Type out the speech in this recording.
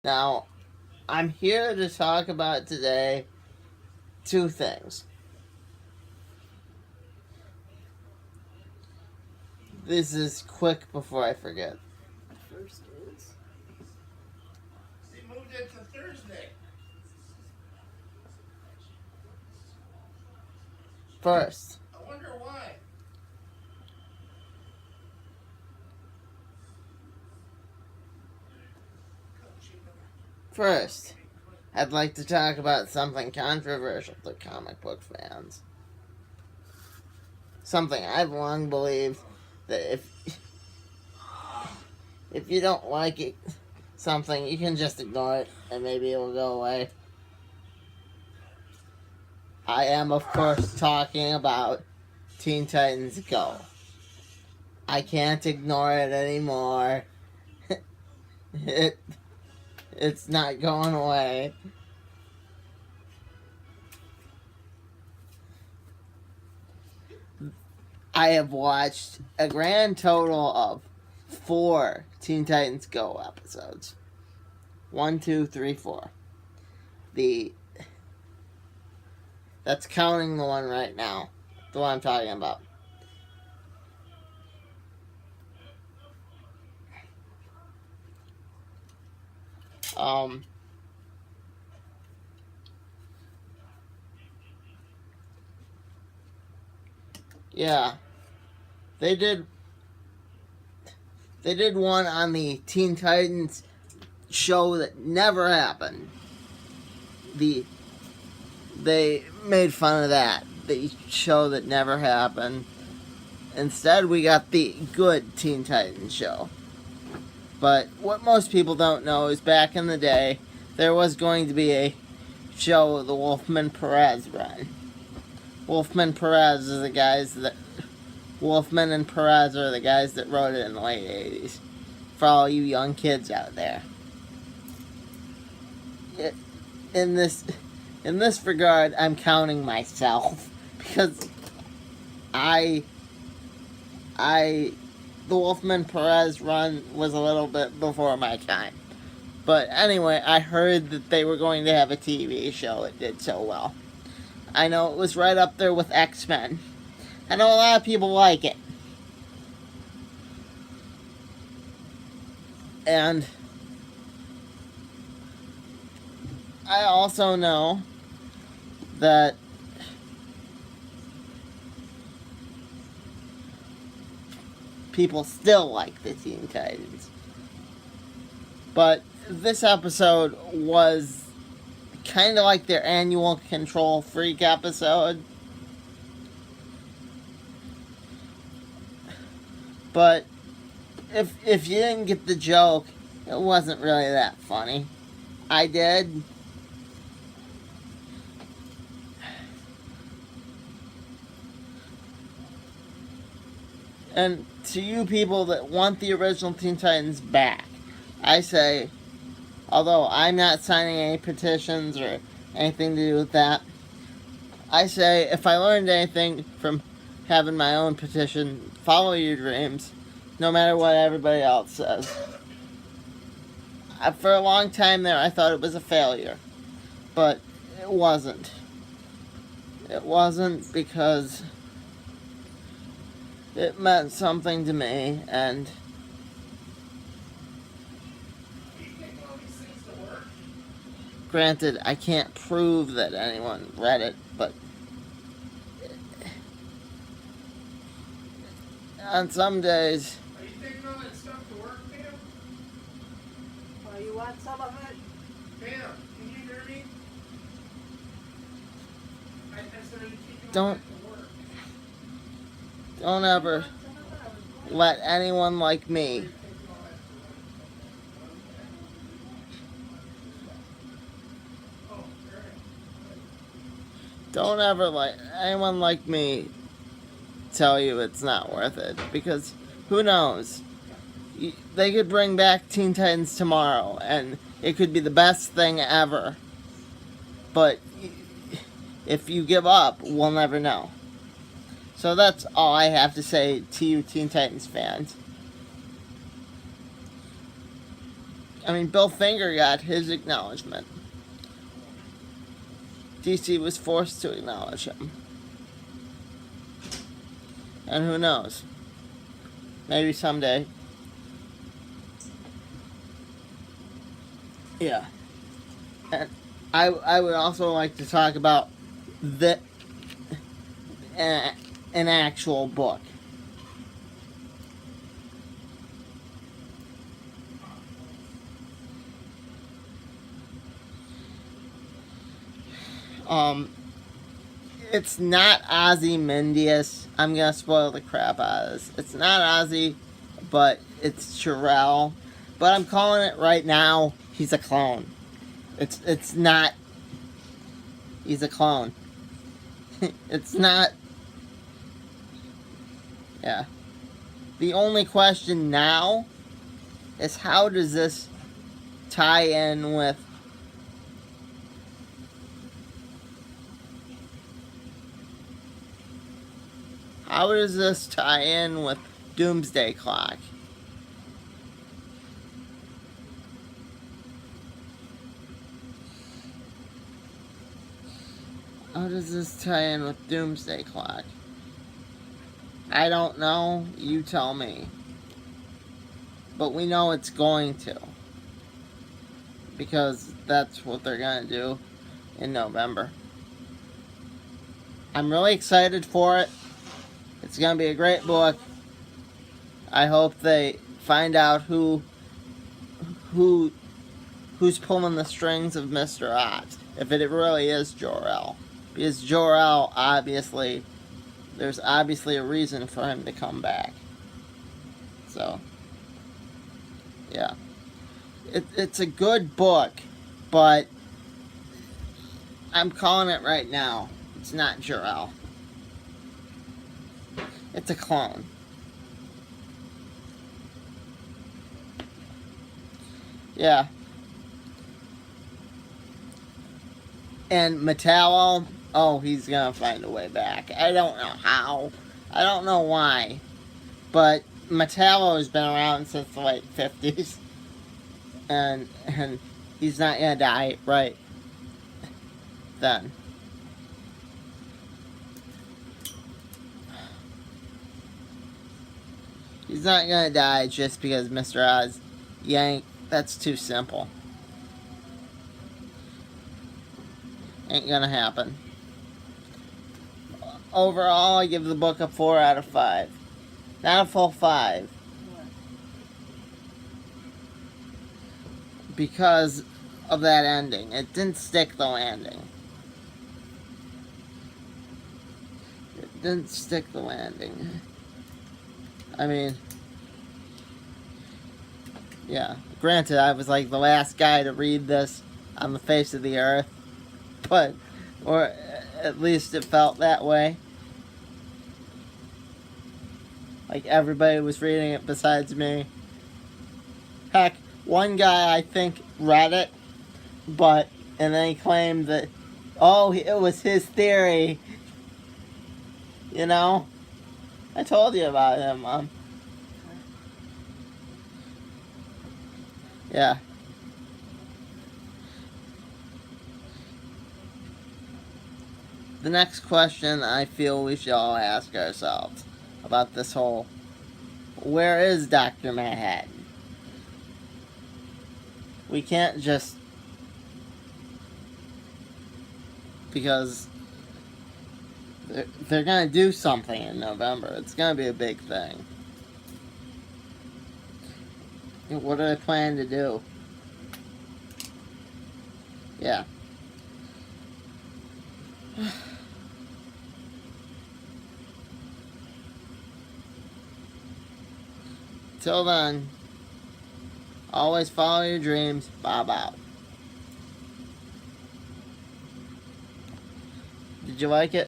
Now, I'm here to talk about today two things. This is quick before I forget. First is They moved it to Thursday. First, I wonder why. I'd like to talk about something controversial to comic book fans. Something I've long believed that if you don't like it, something, you can just ignore it and maybe it will go away. I am, of course, talking about Teen Titans Go. I can't ignore it anymore. It's not going away. I have watched a grand total of 4 Teen Titans Go episodes. 1, 2, 3, 4. That's counting the one right now. The one I'm talking about. Yeah. They did one on the Teen Titans show that never happened. They made fun of that. The show that never happened. Instead, we got the good Teen Titans show. But what most people don't know is back in the day, there was going to be a show, the Wolfman Perez run. Wolfman and Perez are the guys that wrote it in the late 80s. For all you young kids out there. In this regard, I'm counting myself. Because the Wolfman Perez run was a little bit before my time. But anyway, I heard that they were going to have a TV show. It did so well. I know it was right up there with X-Men. I know a lot of people like it. And I also know that people still like the Teen Titans. But this episode was kind of like their annual Control Freak episode. But if you didn't get the joke, it wasn't really that funny. I did. And to you people that want the original Teen Titans back, I say, although I'm not signing any petitions or anything to do with that, I say if I learned anything from having my own petition, follow your dreams, no matter what everybody else says. For a long time there, I thought it was a failure, but it wasn't. It wasn't because it meant something to me, and granted, I can't prove that anyone read it, but on some days, Are you taking all that stuff to work, Pam? oh, you want some of it? Pam, can you hear me? I said, are you taking all Don't- that to work? don't ever let anyone like me don't ever let anyone like me tell you it's not worth it, because who knows? They could bring back Teen Titans tomorrow and it could be the best thing ever, but if you give up, we'll never know. So that's all I have to say to you Teen Titans fans. I mean, Bill Finger got his acknowledgement. DC was forced to acknowledge him. And who knows? Maybe someday. Yeah. And I would also like to talk about an actual book. It's not Ozymandias. I'm gonna spoil the crap out of this. It's not Ozzy, but it's Jarrell. But I'm calling it right now. He's a clone. It's not. He's a clone. It's not. Yeah. The only question now is how does this tie in with how does this tie in with Doomsday Clock? How does this tie in with Doomsday Clock? I don't know. You tell me. But we know it's going to. Because that's what they're going to do in November. I'm really excited for it. It's going to be a great book. I hope they find out who's pulling the strings of Mr. Oz. If it really is Jor-El. Because Jor-El, obviously, there's obviously a reason for him to come back. So, yeah. It's a good book, but I'm calling it right now. It's not Jor-El. It's a clone. Yeah. And Metallo, oh, he's gonna find a way back. I don't know how. I don't know why. But Metallo has been around since the late 50s. And he's not gonna die right then. He's not gonna die just because Mr. Oz yanked. That's too simple. Ain't gonna happen. Overall, I give the book a 4 out of 5. Not a full 5. Because of that ending. It didn't stick the landing. It didn't stick the landing. I mean, yeah. Granted, I was like the last guy to read this on the face of the earth. But, or at least it felt that way. Like everybody was reading it besides me. Heck, one guy I think read it, and then he claimed that, oh, it was his theory. You know? I told you about him, Mom. Yeah. The next question I feel we should all ask ourselves about this whole, where is Dr. Manhattan? We can't just, because they're going to do something in November. It's going to be a big thing. What do they plan to do? Yeah. Till then, always follow your dreams. Bob out. Did you like it?